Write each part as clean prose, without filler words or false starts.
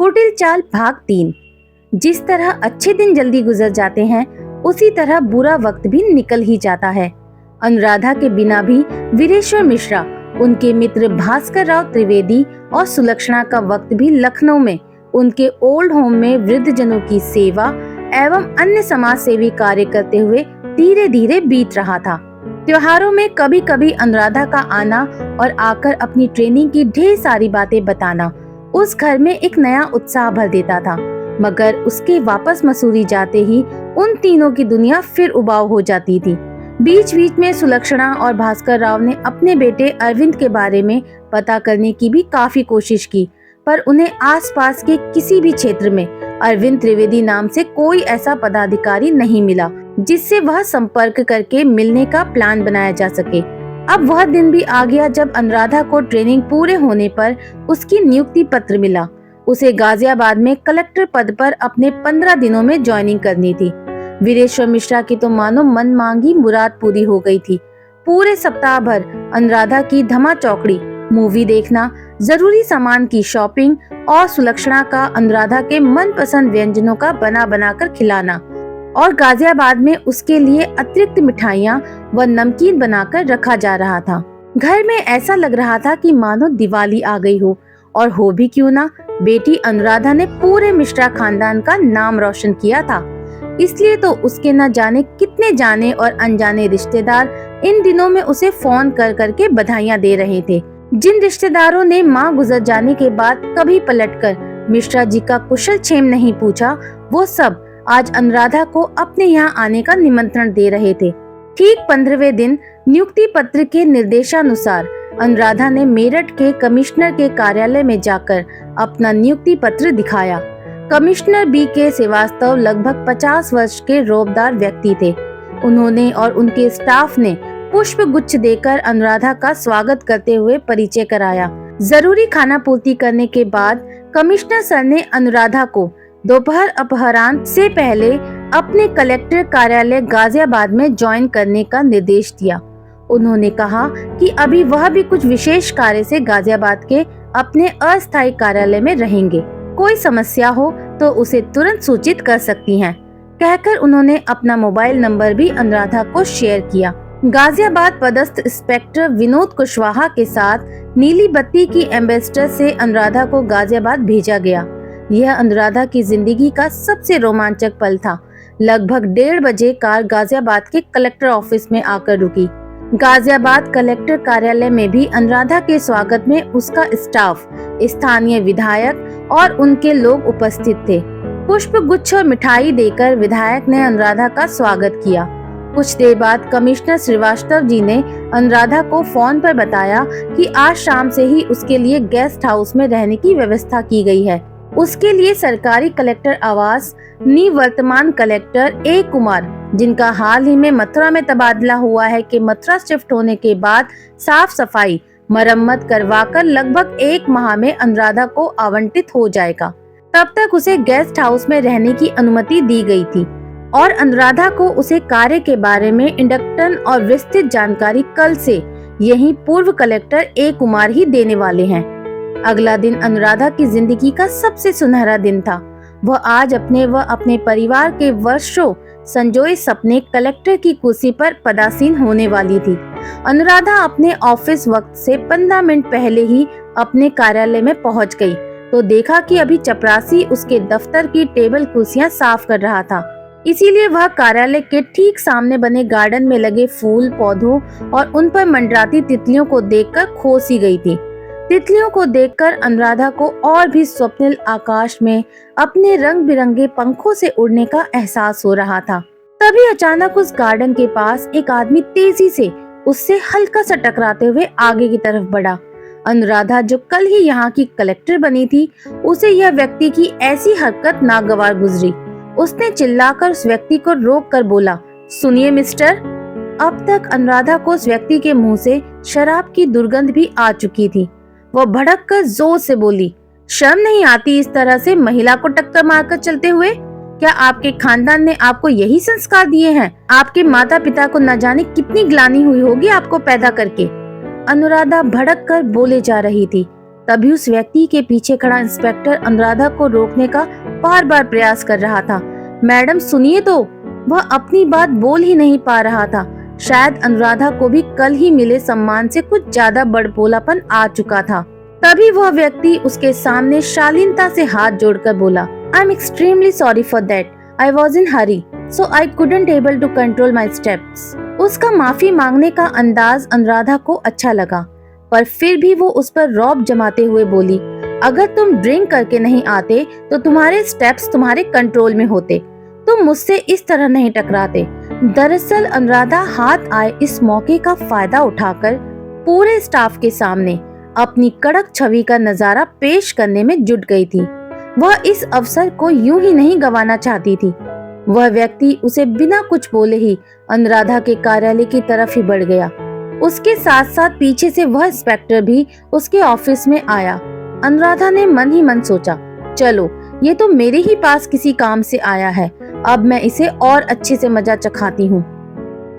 कुटिल चाल भाग 3। जिस तरह अच्छे दिन जल्दी गुजर जाते हैं, उसी तरह बुरा वक्त भी निकल ही जाता है। अनुराधा के बिना भी वीरेश्वर मिश्रा, उनके मित्र भास्कर राव त्रिवेदी और सुलक्षणा का वक्त भी लखनऊ में उनके ओल्ड होम में वृद्ध जनों की सेवा एवं अन्य समाज सेवी कार्य करते हुए धीरे धीरे बीत रहा था। त्योहारों में कभी कभी अनुराधा का आना और आकर अपनी ट्रेनिंग की ढेर सारी बातें बताना उस घर में एक नया उत्साह भर देता था, मगर उसके वापस मसूरी जाते ही उन तीनों की दुनिया फिर उबाऊ हो जाती थी। बीच बीच में सुलक्षणा और भास्कर राव ने अपने बेटे अरविंद के बारे में पता करने की भी काफी कोशिश की, पर उन्हें आसपास के किसी भी क्षेत्र में अरविंद त्रिवेदी नाम से कोई ऐसा पदाधिकारी नहीं मिला जिससे वह संपर्क करके मिलने का प्लान बनाया जा सके। अब वह दिन भी आ गया जब अनुराधा को ट्रेनिंग पूरे होने पर उसकी नियुक्ति पत्र मिला। उसे गाजियाबाद में कलेक्टर पद पर अपने 15 दिनों में ज्वाइनिंग करनी थी। वीरेश्वर मिश्रा की तो मानो मन मांगी मुराद पूरी हो गई थी। पूरे सप्ताह भर अनुराधा की धमा चौकड़ी, मूवी देखना, जरूरी सामान की शॉपिंग और सुलक्षणा का अनुराधा के मनपसंद व्यंजनों का बना बना कर खिलाना और गाजियाबाद में उसके लिए अतिरिक्त मिठाइयाँ व नमकीन बनाकर रखा जा रहा था। घर में ऐसा लग रहा था कि मानो दिवाली आ गई हो, और हो भी क्यों ना, बेटी अनुराधा ने पूरे मिश्रा खानदान का नाम रोशन किया था। इसलिए तो उसके न जाने कितने जाने और अनजाने रिश्तेदार इन दिनों में उसे फोन कर करके बधाइयाँ दे रहे थे। जिन रिश्तेदारों ने माँ गुजर जाने के बाद कभी पलटकर मिश्रा जी का कुशल क्षेम नहीं पूछा, वो सब आज अनुराधा को अपने यहाँ आने का निमंत्रण दे रहे थे। ठीक 15वें दिन नियुक्ति पत्र के निर्देशानुसार अनुराधा ने मेरठ के कमिश्नर के कार्यालय में जाकर अपना नियुक्ति पत्र दिखाया। Commissioner B.K. श्रीवास्तव लगभग 50 वर्ष के रौबदार व्यक्ति थे। उन्होंने और उनके स्टाफ ने पुष्प गुच्छ देकर अनुराधा का स्वागत करते हुए परिचय कराया। जरूरी खाना पूर्ति करने के बाद कमिश्नर सर ने अनुराधा को दोपहर अपराह्न से पहले अपने कलेक्टर कार्यालय गाजियाबाद में ज्वाइन करने का निर्देश दिया। उन्होंने कहा कि अभी वह भी कुछ विशेष कार्य से गाजियाबाद के अपने अस्थायी कार्यालय में रहेंगे। कोई समस्या हो तो उसे तुरंत सूचित कर सकती हैं। कहकर उन्होंने अपना मोबाइल नंबर भी अनुराधा को शेयर किया। गाजियाबाद पदस्थ इंस्पेक्टर विनोद कुशवाहा के साथ नीली बत्ती की एम्बेसडर से अनुराधा को गाजियाबाद भेजा गया। यह अनुराधा की जिंदगी का सबसे रोमांचक पल था। लगभग 1:30 बजे कार गाजियाबाद के कलेक्टर ऑफिस में आकर रुकी। गाजियाबाद कलेक्टर कार्यालय में भी अनुराधा के स्वागत में उसका स्टाफ, स्थानीय विधायक और उनके लोग उपस्थित थे। पुष्प गुच्छ और मिठाई देकर विधायक ने अनुराधा का स्वागत किया। कुछ देर बाद कमिश्नर श्रीवास्तव जी ने अनुराधा को फोन पर बताया कि आज शाम से ही उसके लिए गेस्ट हाउस में रहने की व्यवस्था की गई है। उसके लिए सरकारी कलेक्टर आवास निवर्तमान कलेक्टर A. कुमार, जिनका हाल ही में मथुरा में तबादला हुआ है, कि मथुरा शिफ्ट होने के बाद साफ सफाई मरम्मत करवाकर लगभग 1 माह में अनुराधा को आवंटित हो जाएगा। तब तक उसे गेस्ट हाउस में रहने की अनुमति दी गई थी और अनुराधा को उसे कार्य के बारे में इंडक्शन और विस्तृत जानकारी कल से यही पूर्व कलेक्टर A. कुमार ही देने वाले हैं। अगला दिन अनुराधा की जिंदगी का सबसे सुनहरा दिन था। वह आज अपने व अपने परिवार के वर्षों संजोए सपने कलेक्टर की कुर्सी पर पदासीन होने वाली थी। अनुराधा अपने ऑफिस वक्त से 15 मिनट पहले ही अपने कार्यालय में पहुंच गई तो देखा कि अभी चपरासी उसके दफ्तर की टेबल कुर्सियां साफ कर रहा था। इसीलिए वह कार्यालय के ठीक सामने बने गार्डन में लगे फूल पौधों और उन पर मंडराती तितलियों को देखकर खो सी गई थी। तितलियों को देखकर अनुराधा को और भी स्वप्निल आकाश में अपने रंग बिरंगे पंखों से उड़ने का एहसास हो रहा था। तभी अचानक उस गार्डन के पास एक आदमी तेजी से उससे हल्का सा टकराते हुए आगे की तरफ बढ़ा। अनुराधा, जो कल ही यहाँ की कलेक्टर बनी थी, उसे यह व्यक्ति की ऐसी हरकत नागवार गुजरी। उसने चिल्लाकर उस व्यक्ति को रोक कर बोला, सुनिए मिस्टर। अब तक अनुराधा को उस व्यक्ति के मुंह से शराब की दुर्गंध भी आ चुकी थी। वह भड़क कर जोर से बोली, शर्म नहीं आती इस तरह से महिला को टक्कर मारकर चलते हुए? क्या आपके खानदान ने आपको यही संस्कार दिए हैं? आपके माता पिता को न जाने कितनी ग्लानि हुई होगी आपको पैदा करके। अनुराधा भड़क कर बोले जा रही थी। तभी उस व्यक्ति के पीछे खड़ा इंस्पेक्टर अनुराधा को रोकने का बार बार प्रयास कर रहा था। मैडम सुनिए तो। वह अपनी बात बोल ही नहीं पा रहा था। शायद अनुराधा को भी कल ही मिले सम्मान से कुछ ज्यादा बड़बोलापन आ चुका था। तभी वह व्यक्ति उसके सामने शालीनता से हाथ जोड़कर बोला, I am extremely sorry for that. I was in hurry so I couldn't able to control my steps. उसका माफी मांगने का अंदाज अनुराधा को अच्छा लगा, पर फिर भी वो उस पर रौब जमाते हुए बोली, अगर तुम ड्रिंक करके नहीं आते तो तुम्हारे स्टेप्स तुम्हारे कंट्रोल में होते, तुम मुझसे इस तरह नहीं टकराते। दरअसल अनुराधा हाथ आए इस मौके का फायदा उठाकर पूरे स्टाफ के सामने अपनी कड़क छवि का नजारा पेश करने में जुट गई थी। वह इस अवसर को यूं ही नहीं गंवाना चाहती थी। वह व्यक्ति उसे बिना कुछ बोले ही अनुराधा के कार्यालय की तरफ ही बढ़ गया। उसके साथ साथ पीछे से वह इंस्पेक्टर भी उसके ऑफिस में आया। अनुराधा ने मन ही मन सोचा, चलो ये तो मेरे ही पास किसी काम से आया है, अब मैं इसे और अच्छे से मजा चखाती हूँ।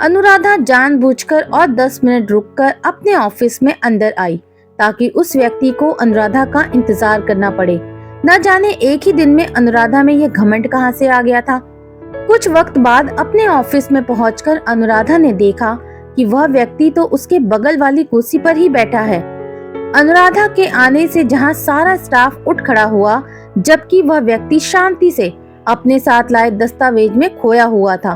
अनुराधा जानबूझकर और 10 मिनट रुककर अपने ऑफिस में अंदर आई ताकि उस व्यक्ति को अनुराधा का इंतजार करना पड़े। न जाने एक ही दिन में अनुराधा में यह घमंड कहाँ से आ गया था। कुछ वक्त बाद अपने ऑफिस में पहुंचकर अनुराधा ने देखा कि वह व्यक्ति तो उसके बगल वाली कुर्सी पर ही बैठा है। अनुराधा के आने से जहां सारा स्टाफ उठ खड़ा हुआ, जबकि वह व्यक्ति शांति से अपने साथ लाए दस्तावेज में खोया हुआ था।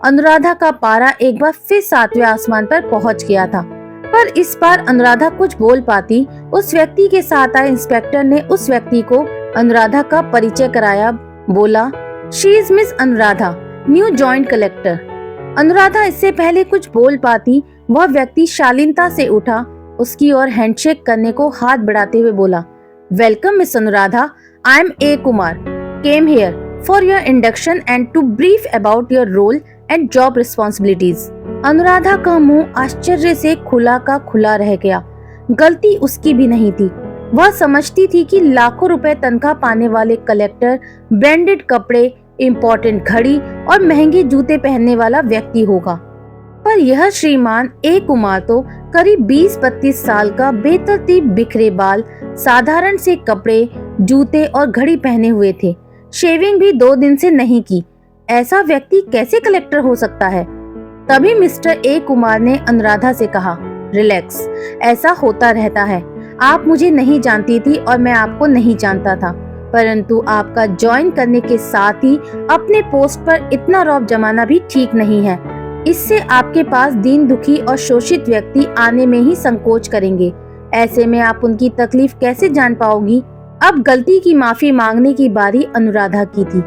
अनुराधा का पारा एक बार फिर 7वें आसमान पर पहुंच गया था, पर इस बार अनुराधा कुछ बोल पाती। उस व्यक्ति के साथ आए इंस्पेक्टर ने उस व्यक्ति को अनुराधा का परिचय कराया। बोला, she is miss Anuradha, new joint collector. Anuradha इससे पहले कुछ बोल पाती, वह व्यक्ति शालीनता से उठा, उसकी ओर हैंडशेक करने को हाथ बढ़ाते हुए बोला, welcome miss Anuradha, I am A Kumar, came here for your induction and to brief about your role and job responsibilities. Anuradha का मुंह आश्चर्य से खुला का खुला रह गया। गलती उसकी भी नहीं थी। वह समझती थी कि लाखों रुपए तनख्वाह पाने वाले कलेक्टर ब्रांडेड कपड़े, इम्पोर्टेंट घड़ी और महंगे जूते पहनने वाला व्यक्ति होगा, पर यह श्रीमान ए कुमार तो करीब 20-32 साल का बेतरतीब बिखरे बाल, साधारण से कपड़े, जूते और घड़ी पहने हुए थे। शेविंग भी 2 दिन से नहीं की। ऐसा व्यक्ति कैसे कलेक्टर हो सकता है? तभी मिस्टर ए कुमार ने अनुराधा से कहा, रिलैक्स, ऐसा होता रहता है। आप मुझे नहीं जानती थी और मैं आपको नहीं जानता था, परंतु आपका ज्वाइन करने के साथ ही अपने पोस्ट पर इतना रौब जमाना भी ठीक नहीं है। इससे आपके पास दीन दुखी और शोषित व्यक्ति आने में ही संकोच करेंगे। ऐसे में आप उनकी तकलीफ कैसे जान पाओगी? अब गलती की माफी मांगने की बारी अनुराधा की थी।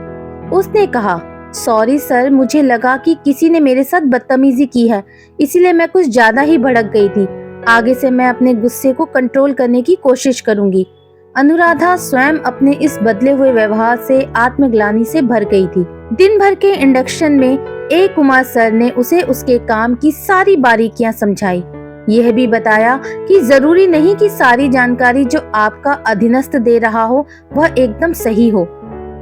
उसने कहा, सॉरी सर, मुझे लगा कि किसी ने मेरे साथ बदतमीजी की है, इसलिए मैं कुछ ज्यादा ही भड़क गई थी। आगे से मैं अपने गुस्से को कंट्रोल करने की कोशिश करूंगी। अनुराधा स्वयं अपने इस बदले हुए व्यवहार से आत्मग्लानि से भर गई थी। दिन भर के इंडक्शन में ए कुमार सर ने उसे उसके काम की सारी बारीकियां समझाई। यह भी बताया कि जरूरी नहीं कि सारी जानकारी जो आपका अधीनस्थ दे रहा हो वह एकदम सही हो।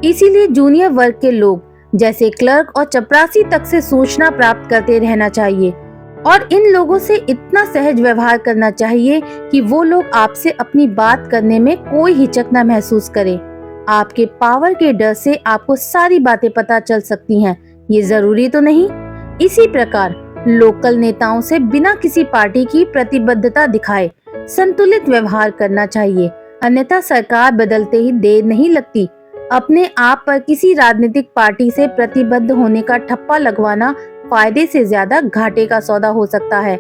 इसीलिए जूनियर वर्ग के लोग जैसे क्लर्क और चपरासी तक से सूचना प्राप्त करते रहना चाहिए और इन लोगों से इतना सहज व्यवहार करना चाहिए कि वो लोग आपसे अपनी बात करने में कोई हिचक न महसूस करें। आपके पावर के डर से आपको सारी बातें पता चल सकती हैं, ये जरूरी तो नहीं। इसी प्रकार लोकल नेताओं से बिना किसी पार्टी की प्रतिबद्धता दिखाए संतुलित व्यवहार करना चाहिए, अन्यथा सरकार बदलते ही देर नहीं लगती। अपने आप पर किसी राजनीतिक पार्टी से प्रतिबद्ध होने का ठप्पा लगवाना फायदे से ज्यादा घाटे का सौदा हो सकता है।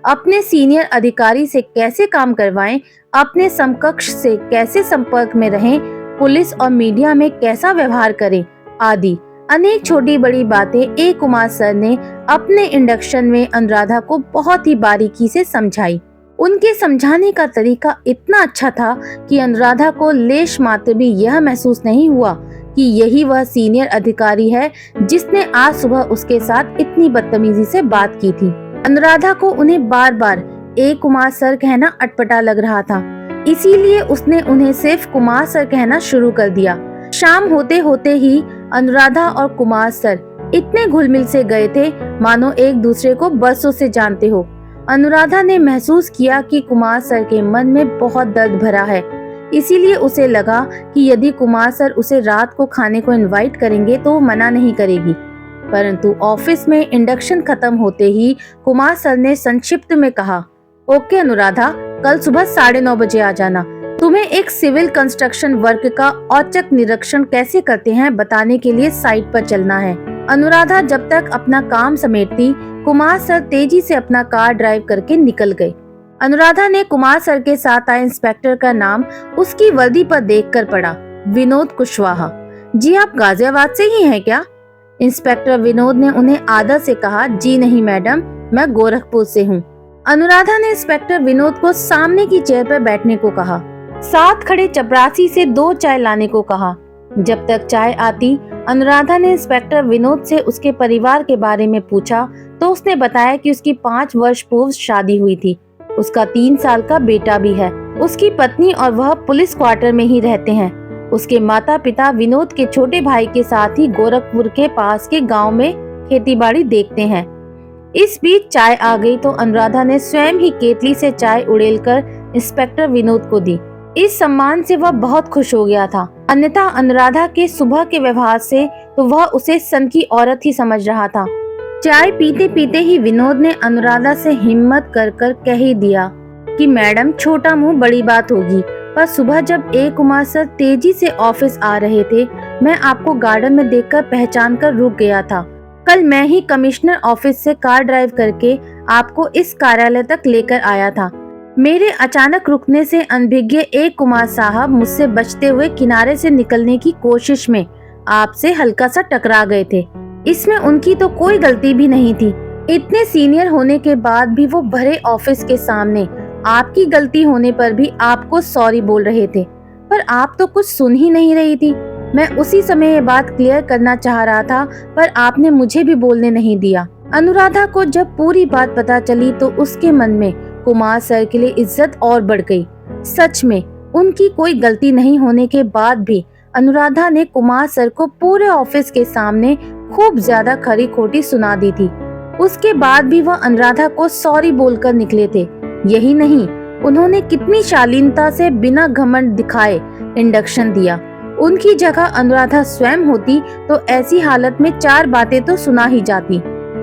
अपने सीनियर अधिकारी से कैसे काम करवाएं, अपने समकक्ष से कैसे संपर्क में रहें, पुलिस और मीडिया में कैसा व्यवहार करें आदि अनेक छोटी बड़ी बातें ए कुमार सर ने अपने इंडक्शन में अनुराधा को बहुत ही बारीकी से समझाई। उनके समझाने का तरीका इतना अच्छा था कि अनुराधा को लेश मात्र भी यह महसूस नहीं हुआ कि यही वह सीनियर अधिकारी है जिसने आज सुबह उसके साथ इतनी बदतमीजी से बात की थी। अनुराधा को उन्हें बार बार ए कुमार सर कहना अटपटा लग रहा था, इसीलिए उसने उन्हें सिर्फ कुमार सर कहना शुरू कर दिया। शाम होते होते ही अनुराधा और कुमार सर इतने घुलमिल से गए थे मानो एक दूसरे को बरसों से जानते हो। अनुराधा ने महसूस किया कि कुमार सर के मन में बहुत दर्द भरा है। इसीलिए उसे लगा कि यदि कुमार सर उसे रात को खाने को इनवाइट करेंगे तो वो मना नहीं करेगी। परंतु ऑफिस में इंडक्शन खत्म होते ही कुमार सर ने संक्षिप्त में कहा, ओके अनुराधा, कल सुबह 9:30 बजे आ जाना। तुम्हें एक सिविल कंस्ट्रक्शन वर्क का औचक निरीक्षण कैसे करते हैं बताने के लिए साइट पर चलना है। अनुराधा जब तक अपना काम समेटती, कुमार सर तेजी से अपना कार ड्राइव करके निकल गए। अनुराधा ने कुमार सर के साथ आए इंस्पेक्टर का नाम उसकी वर्दी पर देखकर पढ़ा, विनोद कुशवाहा। जी आप गाजियाबाद से ही हैं क्या? इंस्पेक्टर विनोद ने उन्हें आदर से कहा, जी नहीं मैडम, मैं गोरखपुर से हूँ। अनुराधा ने इंस्पेक्टर विनोद को सामने की चेयर पर बैठने को कहा। साथ खड़े चपरासी से 2 चाय लाने को कहा। जब तक चाय आती, अनुराधा ने इंस्पेक्टर विनोद से उसके परिवार के बारे में पूछा तो उसने बताया कि उसकी 5 वर्ष पूर्व शादी हुई थी। उसका 3 साल का बेटा भी है। उसकी पत्नी और वह पुलिस क्वार्टर में ही रहते हैं। उसके माता पिता विनोद के छोटे भाई के साथ ही गोरखपुर के पास के गांव में खेतीबाड़ी देखते हैं। इस बीच चाय आ गई तो अनुराधा ने स्वयं ही केतली से चाय उड़ेलकर इंस्पेक्टर विनोद को दी। इस सम्मान से वह बहुत खुश हो गया था। अन्यथा अनुराधा के सुबह के व्यवहार से तो वह उसे सन की औरत ही समझ रहा था। चाय पीते पीते ही विनोद ने अनुराधा से हिम्मत कर कर कह ही दिया कि मैडम, छोटा मुंह बड़ी बात होगी, पर सुबह जब ए कुमार सर तेजी से ऑफिस आ रहे थे, मैं आपको गार्डन में देखकर पहचान कर रुक गया था। कल मैं ही कमिश्नर ऑफिस से कार ड्राइव करके आपको इस कार्यालय तक लेकर आया था। मेरे अचानक रुकने से अनभिज्ञ ए कुमार साहब मुझसे बचते हुए किनारे से निकलने की कोशिश में आपसे हल्का सा टकरा गए थे। इसमें उनकी तो कोई गलती भी नहीं थी। इतने सीनियर होने के बाद भी वो भरे ऑफिस के सामने आपकी गलती होने पर भी आपको सॉरी बोल रहे थे, पर आप तो कुछ सुन ही नहीं रही थी। मैं उसी समय ये बात क्लियर करना चाह रहा था, पर आपने मुझे भी बोलने नहीं दिया। अनुराधा को जब पूरी बात पता चली तो उसके मन में कुमार सर के लिए इज्जत और बढ़ गई। सच में उनकी कोई गलती नहीं होने के बाद भी अनुराधा ने कुमार सर को पूरे ऑफिस के सामने खूब ज्यादा खरी खोटी सुना दी थी। उसके बाद भी वह अनुराधा को सॉरी बोलकर निकले थे। यही नहीं, उन्होंने कितनी शालीनता से बिना घमंड दिखाए इंडक्शन दिया। उनकी जगह अनुराधा स्वयं होती तो ऐसी हालत में 4 बातें तो सुना ही जाती।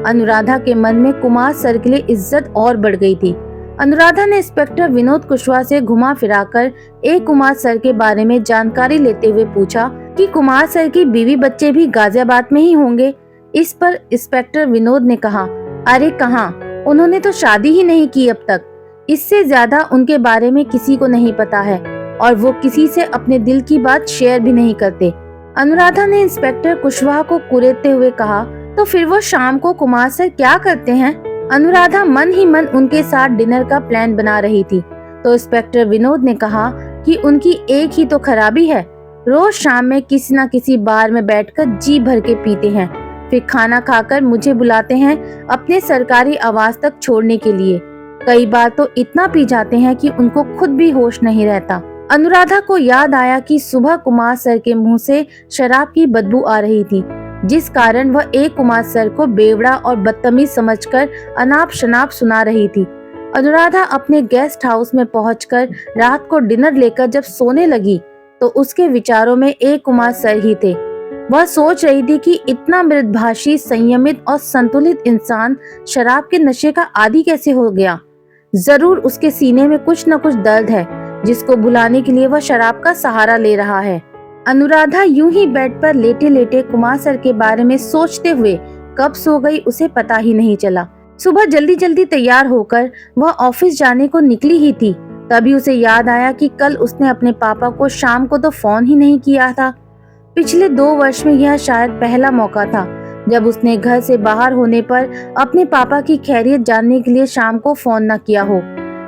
अनुराधा के मन में कुमार सर के लिए इज्जत और बढ़ गई थी। अनुराधा ने इंस्पेक्टर विनोद कुशवाहा से घुमा फिराकर ए कुमार सर के बारे में जानकारी लेते हुए पूछा कि कुमार सर की बीवी बच्चे भी गाजियाबाद में ही होंगे। इस पर इंस्पेक्टर विनोद ने कहा, अरे कहाँ, उन्होंने तो शादी ही नहीं की अब तक। इससे ज्यादा उनके बारे में किसी को नहीं पता है और वो किसी से अपने दिल की बात शेयर भी नहीं करते। अनुराधा ने इंस्पेक्टर कुशवाहा को कुरेदते हुए कहा, तो फिर वो शाम को कुमार सर क्या करते हैं? अनुराधा मन ही मन उनके साथ डिनर का प्लान बना रही थी तो इंस्पेक्टर विनोद ने कहा कि उनकी एक ही तो खराबी है, रोज शाम में किसी न किसी बार में बैठकर जी भर के पीते हैं, फिर खाना खाकर मुझे बुलाते हैं अपने सरकारी आवास तक छोड़ने के लिए। कई बार तो इतना पी जाते हैं कि उनको खुद भी होश नहीं रहता। अनुराधा को याद आया कि सुबह कुमार सर के मुंह से शराब की बदबू आ रही थी, जिस कारण वह एक कुमार सर को बेवड़ा और बदतमीज समझकर अनाप शनाप सुना रही थी। अनुराधा अपने गेस्ट हाउस में पहुंचकर रात को डिनर लेकर जब सोने लगी तो उसके विचारों में एक कुमार सर ही थे। वह सोच रही थी कि इतना मृदभाषी, संयमित और संतुलित इंसान शराब के नशे का आदी कैसे हो गया। जरूर उसके सीने में कुछ न कुछ दर्द है जिसको भुलाने के लिए वह शराब का सहारा ले रहा है। अनुराधा यूं ही बेड पर लेटे लेटे कुमार सर के बारे में सोचते हुए कब सो गई उसे पता ही नहीं चला। सुबह जल्दी जल्दी तैयार होकर वह ऑफिस जाने को निकली ही थी, तभी उसे याद आया कि कल उसने अपने पापा को शाम को तो फोन ही नहीं किया था। पिछले 2 वर्ष में यह शायद पहला मौका था जब उसने घर से बाहर होने पर अपने पापा की खैरियत जानने के लिए शाम को फोन न किया हो।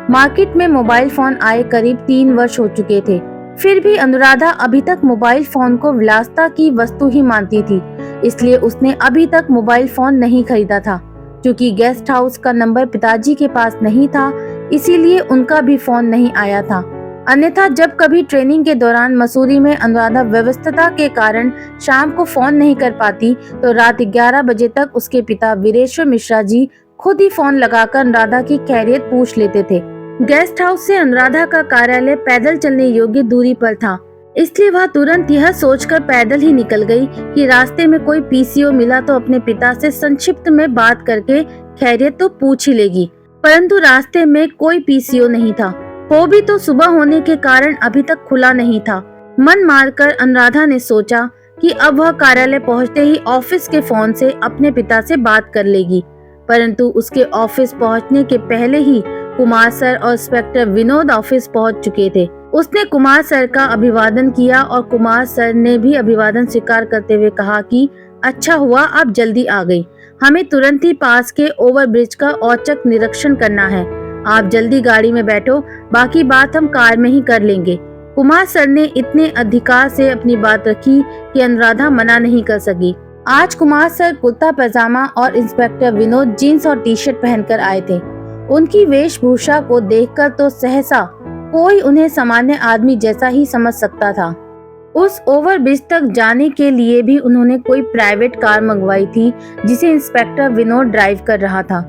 मार्केट में मोबाइल फोन आए करीब 3 वर्ष हो चुके थे, फिर भी अनुराधा अभी तक मोबाइल फोन को विलासिता की वस्तु ही मानती थी, इसलिए उसने अभी तक मोबाइल फोन नहीं खरीदा था। क्योंकि गेस्ट हाउस का नंबर पिताजी के पास नहीं था, इसीलिए उनका भी फोन नहीं आया था। अन्यथा जब कभी ट्रेनिंग के दौरान मसूरी में अनुराधा व्यस्तता के कारण शाम को फोन नहीं कर पाती तो रात 11 बजे तक उसके पिता वीरेश्वर मिश्रा जी खुद ही फोन लगाकर अनुराधा की खैरियत पूछ लेते थे। गेस्ट हाउस से अनुराधा का कार्यालय पैदल चलने योग्य दूरी पर था, इसलिए वह तुरंत यह सोचकर पैदल ही निकल गई कि रास्ते में कोई पीसीओ मिला तो अपने पिता से संक्षिप्त में बात करके खैरियत तो पूछ ही लेगी। परंतु रास्ते में कोई पीसीओ नहीं था। वो भी तो सुबह होने के कारण अभी तक खुला नहीं था। मन मारकर अनुराधा ने सोचा कि अब वह कार्यालय पहुंचते ही ऑफिस के फोन से अपने पिता से बात कर लेगी। परंतु उसके ऑफिस पहुंचने के पहले ही कुमार सर और इंस्पेक्टर विनोद ऑफिस पहुंच चुके थे। उसने कुमार सर का अभिवादन किया और कुमार सर ने भी अभिवादन स्वीकार करते हुए कहा कि अच्छा हुआ आप जल्दी आ गई। हमें तुरंत ही पास के ओवरब्रिज का औचक निरीक्षण करना है। आप जल्दी गाड़ी में बैठो, बाकी बात हम कार में ही कर लेंगे। कुमार सर ने इतने अधिकार से अपनी बात रखी कि अनुराधा मना नहीं कर सकी। आज कुमार सर कुर्ता पैजामा और इंस्पेक्टर विनोद जीन्स और टी शर्ट पहनकर आए थे। उनकी वेशभूषा को देखकर तो सहसा कोई उन्हें सामान्य आदमी जैसा ही समझ सकता था। उस ओवरब्रिज तक जाने के लिए भी उन्होंने कोई प्राइवेट कार मंगवाई थी जिसे इंस्पेक्टर विनोद ड्राइव कर रहा था।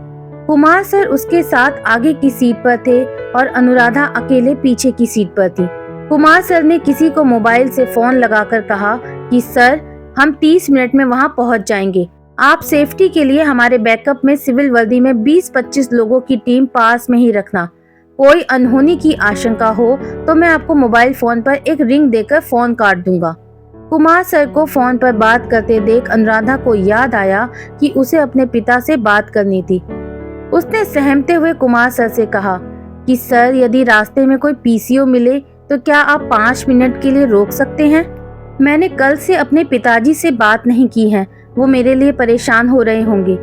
कुमार सर उसके साथ आगे की सीट पर थे और अनुराधा अकेले पीछे की सीट पर थी। कुमार सर ने किसी को मोबाइल से फोन लगाकर कहा कि सर हम 30 मिनट में वहां पहुंच जाएंगे। आप सेफ्टी के लिए हमारे बैकअप में सिविल वर्दी में 20-25 लोगों की टीम पास में ही रखना। कोई अनहोनी की आशंका हो तो मैं आपको मोबाइल फोन पर एक रिंग देकर फोन काट दूंगा। कुमार सर को फोन पर बात करते देख अनुराधा को याद आया कि उसे अपने पिता से बात करनी थी। उसने सहमते हुए कुमार सर से कहा कि सर यदि रास्ते में कोई पीसीओ मिले तो क्या आप 5 मिनट के लिए रोक सकते हैं? मैंने कल से अपने पिताजी से बात नहीं की है, वो मेरे लिए परेशान हो रहे होंगे।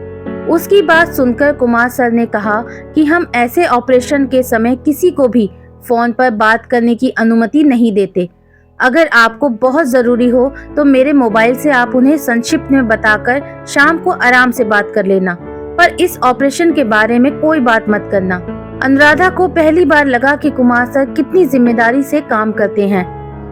उसकी बात सुनकर कुमार सर ने कहा कि हम ऐसे ऑपरेशन के समय किसी को भी फोन पर बात करने की अनुमति नहीं देते। अगर आपको बहुत जरूरी हो तो मेरे मोबाइल से आप उन्हें संक्षिप्त में बताकर शाम को आराम से बात कर लेना, पर इस ऑपरेशन के बारे में कोई बात मत करना। अनुराधा को पहली बार लगा कि कुमार सर कितनी जिम्मेदारी से काम करते हैं।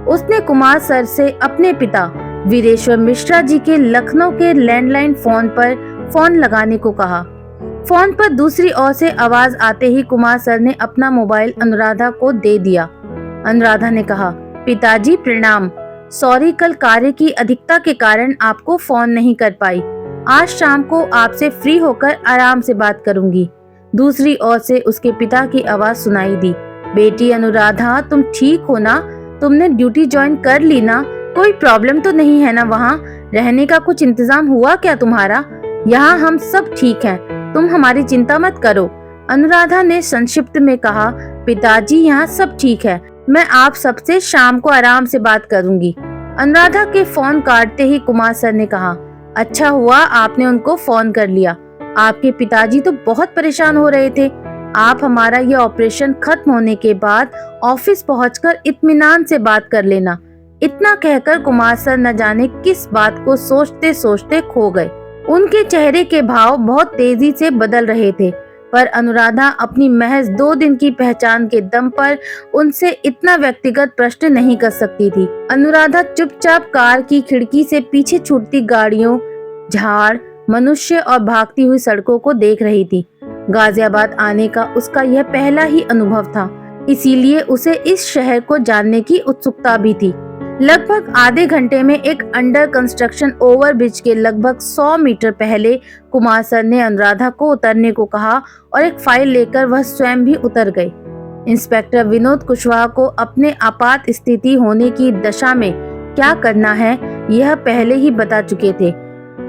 उसने कुमार सर से अपने पिता वीरेश्वर मिश्रा जी के लखनऊ के लैंडलाइन फोन पर फोन लगाने को कहा। फोन पर दूसरी ओर से आवाज आते ही कुमार सर ने अपना मोबाइल अनुराधा को दे दिया। अनुराधा ने कहा, पिताजी प्रणाम, सॉरी कल कार्य की अधिकता के कारण आपको फोन नहीं कर पाई। आज शाम को आपसे फ्री होकर आराम से बात करूंगी। दूसरी ओर से उसके पिता की आवाज सुनाई दी, बेटी अनुराधा तुम ठीक हो ना? तुमने ड्यूटी ज्वाइन कर ली ना? कोई प्रॉब्लम तो नहीं है ना? वहाँ रहने का कुछ इंतजाम हुआ क्या तुम्हारा? यहाँ हम सब ठीक हैं, तुम हमारी चिंता मत करो। अनुराधा ने संक्षिप्त में कहा, पिताजी यहाँ सब ठीक है, मैं आप सबसे शाम को आराम से बात करूंगी। अनुराधा के फोन काटते ही कुमार सर ने कहा, अच्छा हुआ आपने उनको फोन कर लिया। आपके पिताजी तो बहुत परेशान हो रहे थे। आप हमारा ये ऑपरेशन खत्म होने के बाद ऑफिस पहुंचकर इत्मीनान से बात कर लेना। इतना कहकर कुमार सर न जाने किस बात को सोचते सोचते खो गए। उनके चेहरे के भाव बहुत तेजी से बदल रहे थे, पर अनुराधा अपनी महज 2 दिन की पहचान के दम पर उनसे इतना व्यक्तिगत प्रश्न नहीं कर सकती थी। अनुराधा चुपचाप कार की खिड़की से पीछे छूटती गाड़ियों, झाड़, मनुष्य और भागती हुई सड़कों को देख रही थी। गाजियाबाद आने का उसका यह पहला ही अनुभव था, इसीलिए उसे इस शहर को जानने की उत्सुकता भी थी। लगभग आधे घंटे में एक अंडर कंस्ट्रक्शन ओवरब्रिज के लगभग 100 मीटर पहले कुमार सर ने अनुराधा को उतरने को कहा और एक फाइल लेकर वह स्वयं भी उतर गए। इंस्पेक्टर विनोद कुशवाहा को अपने आपात स्थिति होने की दशा में क्या करना है यह पहले ही बता चुके थे,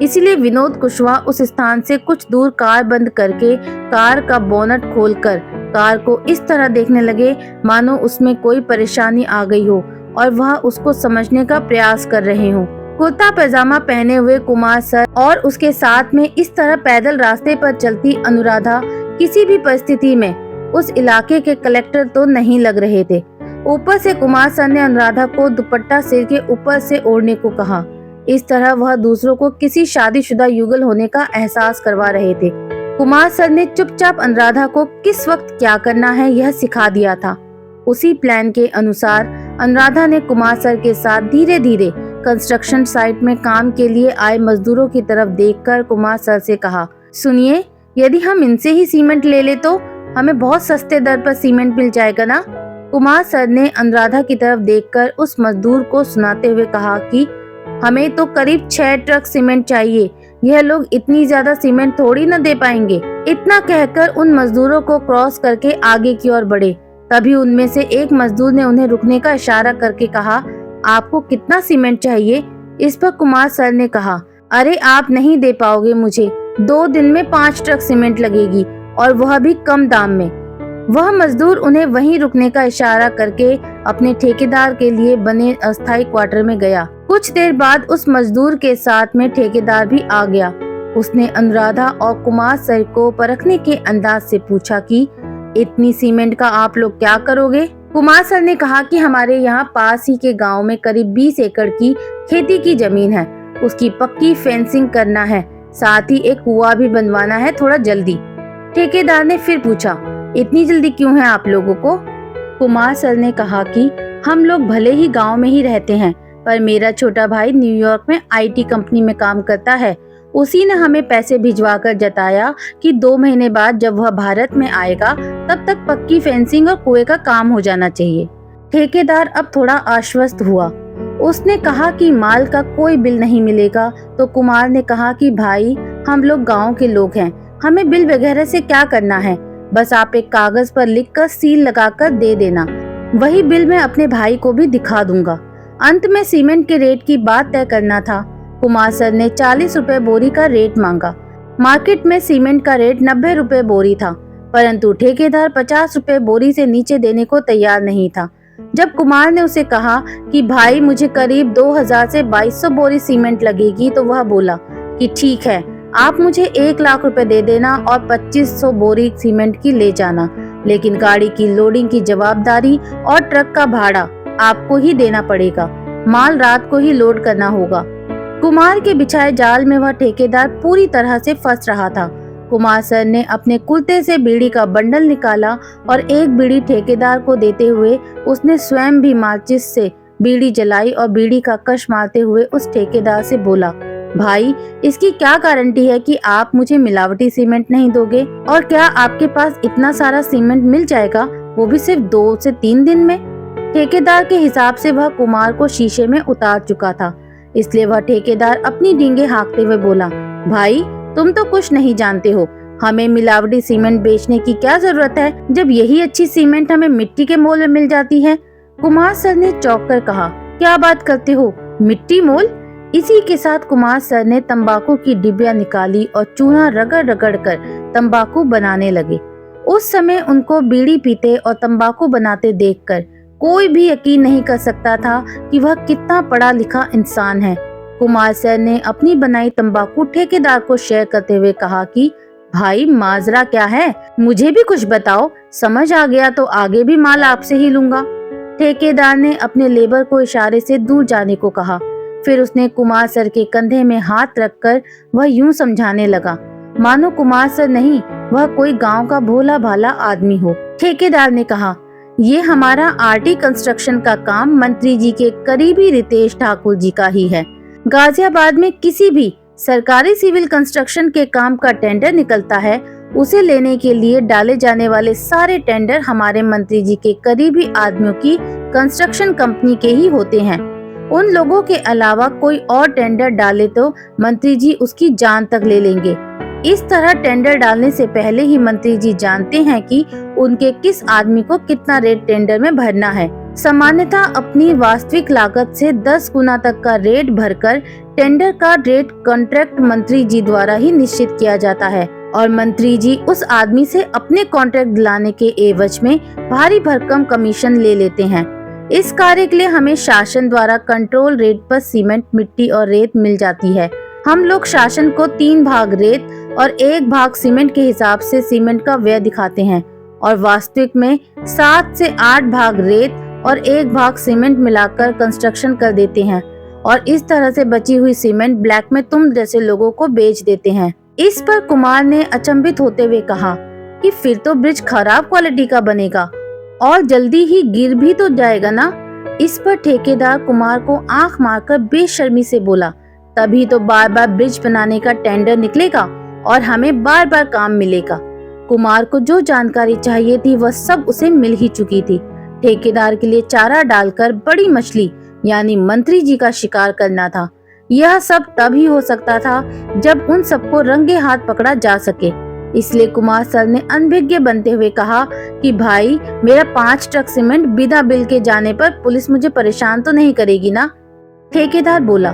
इसलिए विनोद कुशवाहा उस स्थान से कुछ दूर कार बंद करके कार का बोनट खोलकर कार को इस तरह देखने लगे मानो उसमें कोई परेशानी आ गई हो और वह उसको समझने का प्रयास कर रहे हो। कुर्ता पैजामा पहने हुए कुमार सर और उसके साथ में इस तरह पैदल रास्ते पर चलती अनुराधा किसी भी परिस्थिति में उस इलाके के कलेक्टर तो नहीं लग रहे थे। ऊपर से कुमार सर ने अनुराधा को दुपट्टा सिर के ऊपर से ओढ़ने को कहा। इस तरह वह दूसरों को किसी शादीशुदा युगल होने का एहसास करवा रहे थे। कुमार सर ने चुपचाप अनुराधा को किस वक्त क्या करना है यह सिखा दिया था। उसी प्लान के अनुसार अनुराधा ने कुमार सर के साथ धीरे धीरे कंस्ट्रक्शन साइट में काम के लिए आए मजदूरों की तरफ देखकर कुमार सर से कहा, सुनिए, यदि हम इनसे ही सीमेंट ले ले तो हमें बहुत सस्ते दर पर सीमेंट मिल जाएगा ना? कुमार सर ने अनुराधा की तरफ देखकर उस मजदूर को सुनाते हुए कहा कि हमें तो करीब 6 ट्रक सीमेंट चाहिए, यह लोग इतनी ज्यादा सीमेंट थोड़ी न दे पाएंगे। इतना कहकर उन मजदूरों को क्रॉस करके आगे की ओर बढ़े। तभी उनमें से एक मजदूर ने उन्हें रुकने का इशारा करके कहा, आपको कितना सीमेंट चाहिए? इस पर कुमार सर ने कहा, अरे आप नहीं दे पाओगे मुझे, 2 दिन में 5 ट्रक सीमेंट लगेगी और वह भी कम दाम में। वह मजदूर उन्हें वहीं रुकने का इशारा करके अपने ठेकेदार के लिए बने अस्थायी क्वार्टर में गया। कुछ देर बाद उस मजदूर के साथ में ठेकेदार भी आ गया। उसने अनुराधा और कुमार सर को परखने के अंदाज से पूछा कि इतनी सीमेंट का आप लोग क्या करोगे? कुमार सर ने कहा कि हमारे यहाँ पास ही के गांव में करीब 20 एकड़ की खेती की जमीन है, उसकी पक्की फेंसिंग करना है, साथ ही एक कुआं भी बनवाना है, थोड़ा जल्दी। ठेकेदार ने फिर पूछा, इतनी जल्दी क्यों है आप लोगों को? कुमार सर ने कहा कि हम लोग भले ही गांव में ही रहते हैं, पर मेरा छोटा भाई न्यूयॉर्क में आईटी कंपनी में काम करता है। उसी ने हमें पैसे भिजवाकर जताया कि 2 महीने बाद जब वह भारत में आएगा तब तक पक्की फेंसिंग और कुएं का काम हो जाना चाहिए। ठेकेदार अब थोड़ा आश्वस्त हुआ। उसने कहा कि माल का कोई बिल नहीं मिलेगा, तो कुमार ने कहा कि भाई हम लोग गांव के लोग हैं, हमें बिल वगैरह से क्या करना है, बस आप एक कागज पर लिखकर सील लगाकर दे देना, वही बिल मैं अपने भाई को भी दिखा दूंगा। अंत में सीमेंट के रेट की बात तय करना था। कुमार सर ने 40 रुपए बोरी का रेट मांगा। मार्केट में सीमेंट का रेट 90 रुपए बोरी था, परंतु ठेकेदार 50 रुपए बोरी से नीचे देने को तैयार नहीं था। जब कुमार ने उसे कहा कि भाई मुझे करीब 2000 से 2200 बोरी सीमेंट लगेगी, तो वह बोला कि ठीक है, आप मुझे 1 लाख रुपए दे देना और 2500 बोरी सीमेंट की ले जाना, लेकिन गाड़ी की लोडिंग की जवाबदारी और ट्रक का भाड़ा आपको ही देना पड़ेगा। माल रात को ही लोड करना होगा। कुमार के बिछाए जाल में वह ठेकेदार पूरी तरह से फंस रहा था। कुमार सर ने अपने कुर्ते से बीड़ी का बंडल निकाला और एक बीड़ी ठेकेदार को देते हुए उसने स्वयं भी माचिस से बीड़ी जलाई और बीड़ी का कश मारते हुए उस ठेकेदार से बोला, भाई इसकी क्या गारंटी है कि आप मुझे मिलावटी सीमेंट नहीं दोगे? और क्या आपके पास इतना सारा सीमेंट मिल जाएगा, वो भी सिर्फ 2 से 3 दिन में? ठेकेदार के हिसाब से वह कुमार को शीशे में उतार चुका था, इसलिए वह ठेकेदार अपनी डींगे हाँकते हुए बोला, भाई तुम तो कुछ नहीं जानते हो, हमें मिलावटी सीमेंट बेचने की क्या जरूरत है, जब यही अच्छी सीमेंट हमें मिट्टी के मोल में मिल जाती है। कुमार सर ने चौंक कर कहा, क्या बात करते हो, मिट्टी मोल? इसी के साथ कुमार सर ने तंबाकू की डिबिया निकाली और चूना रगड़ रगड़ कर तंबाकू बनाने लगे। उस समय उनको बीड़ी पीते और तंबाकू बनाते देखकर कोई भी यकीन नहीं कर सकता था कि वह कितना पढ़ा लिखा इंसान है। कुमार सर ने अपनी बनाई तंबाकू ठेकेदार को शेयर करते हुए कहा कि भाई माजरा क्या है, मुझे भी कुछ बताओ, समझ आ गया तो आगे भी माल आपसे ही लूंगा। ठेकेदार ने अपने लेबर को इशारे से दूर जाने को कहा। फिर उसने कुमार सर के कंधे में हाथ रखकर वह यूं समझाने लगा मानो कुमार सर नहीं, वह कोई गांव का भोला भाला आदमी हो। ठेकेदार ने कहा, ये हमारा आरटी कंस्ट्रक्शन का काम मंत्री जी के करीबी रितेश ठाकुर जी का ही है। गाजियाबाद में किसी भी सरकारी सिविल कंस्ट्रक्शन के काम का टेंडर निकलता है, उसे लेने के लिए डाले जाने वाले सारे टेंडर हमारे मंत्री जी के करीबी आदमियों की कंस्ट्रक्शन कंपनी के ही होते हैं। उन लोगों के अलावा कोई और टेंडर डाले तो मंत्री जी उसकी जान तक ले लेंगे। इस तरह टेंडर डालने से पहले ही मंत्री जी जानते हैं कि उनके किस आदमी को कितना रेट टेंडर में भरना है। सामान्यतः अपनी वास्तविक लागत से 10 गुना तक का रेट भरकर टेंडर का रेट कॉन्ट्रैक्ट मंत्री जी द्वारा ही निश्चित किया जाता है और मंत्री जी उस आदमी से अपने कॉन्ट्रैक्ट दिलाने के एवज में भारी भरकम कमीशन ले लेते हैं। इस कार्य के लिए हमें शासन द्वारा कंट्रोल रेट पर सीमेंट, मिट्टी और रेत मिल जाती है। हम लोग शासन को 3 भाग रेत और 1 भाग सीमेंट के हिसाब से सीमेंट का व्यय दिखाते हैं और वास्तविक में 7 से 8 भाग रेत और 1 भाग सीमेंट मिलाकर कंस्ट्रक्शन कर देते हैं और इस तरह से बची हुई सीमेंट ब्लैक में तुम जैसे लोगों को बेच देते हैं। इस पर कुमार ने अचंभित होते हुए कहा कि फिर तो ब्रिज खराब क्वालिटी का बनेगा और जल्दी ही गिर भी तो जाएगा ना। इस पर ठेकेदार कुमार को आंख मारकर बेशर्मी से बोला, तभी तो बार बार ब्रिज बनाने का टेंडर निकलेगा और हमें बार बार काम मिलेगा। कुमार को जो जानकारी चाहिए थी वह सब उसे मिल ही चुकी थी। ठेकेदार के लिए चारा डालकर बड़ी मछली यानी मंत्री जी का शिकार करना था। यह सब तभी हो सकता था जब उन सबको रंगे हाथ पकड़ा जा सके। इसलिए कुमार सर ने अनभिज्ञ बनते हुए कहा कि भाई, मेरा 5 ट्रक सीमेंट बिना बिल के जाने पर पुलिस मुझे परेशान तो नहीं करेगी ना? ठेकेदार बोला,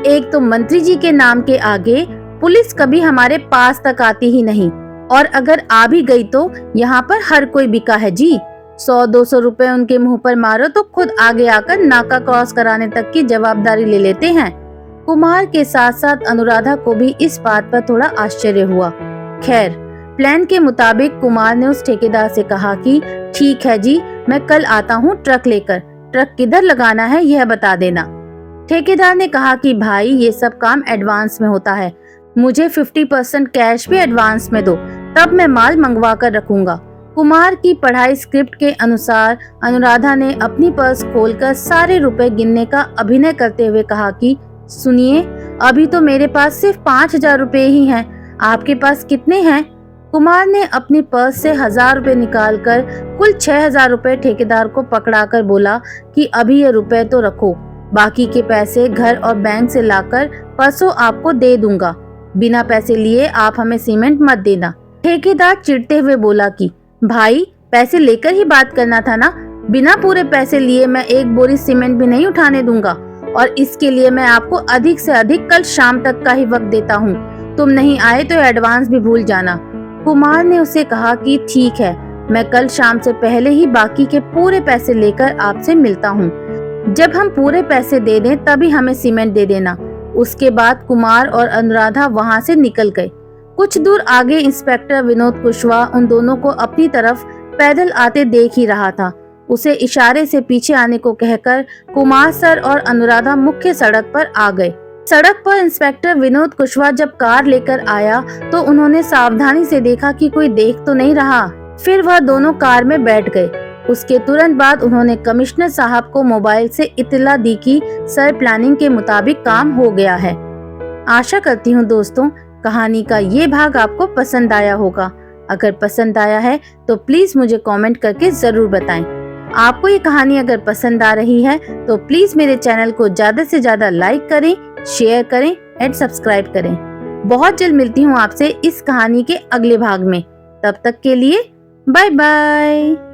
एक तो मंत्री जी के नाम के आगे पुलिस कभी हमारे पास तक आती ही नहीं, और अगर आ भी गई तो यहाँ पर हर कोई बिका है जी। 100-200 रुपए उनके मुंह पर मारो तो खुद आगे आकर नाका क्रॉस कराने तक की जवाबदारी ले लेते हैं। कुमार के साथ साथ अनुराधा को भी इस बात पर थोड़ा आश्चर्य हुआ। खैर, प्लान के मुताबिक कुमार ने उस ठेकेदार से कहा कि ठीक है जी, मैं कल आता हूँ ट्रक लेकर, ट्रक किधर लगाना है यह बता देना। ठेकेदार ने कहा कि भाई, ये सब काम एडवांस में होता है, मुझे 50% कैश भी एडवांस में दो, तब मैं माल मंगवा कर रखूंगा। कुमार की पढ़ाई स्क्रिप्ट के अनुसार अनुराधा ने अपनी पर्स खोलकर सारे रुपए गिनने का अभिनय करते हुए कहा कि सुनिए, अभी तो मेरे पास सिर्फ 5,000 रुपए ही हैं, आपके पास कितने हैं? कुमार ने अपनी पर्स से 1,000 रुपए निकालकर कुल 6,000 रुपए ठेकेदार को पकड़ाकर बोला कि अभी ये रुपए तो रखो, बाकी के पैसे घर और बैंक से लाकर परसों आपको दे दूंगा। बिना पैसे लिए आप हमें सीमेंट मत देना। ठेकेदार चिढ़ते हुए बोला कि भाई, पैसे लेकर ही बात करना था ना, बिना पूरे पैसे लिए मैं एक बोरी सीमेंट भी नहीं उठाने दूंगा, और इसके लिए मैं आपको अधिक से अधिक कल शाम तक का ही वक्त देता हूँ। तुम नहीं आए तो एडवांस भी भूल जाना। कुमार ने उसे कहा कि ठीक है, मैं कल शाम से पहले ही बाकी के पूरे पैसे लेकर आपसे मिलता हूँ। जब हम पूरे पैसे दे दें तभी हमें सीमेंट दे देना। उसके बाद कुमार और अनुराधा वहाँ से निकल गए। कुछ दूर आगे इंस्पेक्टर विनोद कुशवाहा उन दोनों को अपनी तरफ पैदल आते देख ही रहा था। उसे इशारे से पीछे आने को कहकर कुमार सर और अनुराधा मुख्य सड़क पर आ गए। सड़क पर इंस्पेक्टर विनोद कुशवाहा जब कार लेकर आया तो उन्होंने सावधानी से देखा कि कोई देख तो नहीं रहा। फिर वह दोनों कार में बैठ गए। उसके तुरंत बाद उन्होंने कमिश्नर साहब को मोबाइल से इत्तला दी कि सर, प्लानिंग के मुताबिक काम हो गया है। आशा करती हूँ दोस्तों, कहानी का ये भाग आपको पसंद आया होगा। अगर पसंद आया है तो प्लीज मुझे कमेंट करके जरूर बताएं। आपको ये कहानी अगर पसंद आ रही है तो प्लीज मेरे चैनल को ज्यादा से ज्यादा लाइक करें, शेयर करें एंड सब्सक्राइब करें। बहुत जल्द मिलती हूँ आपसे इस कहानी के अगले भाग में। तब तक के लिए बाय बाय।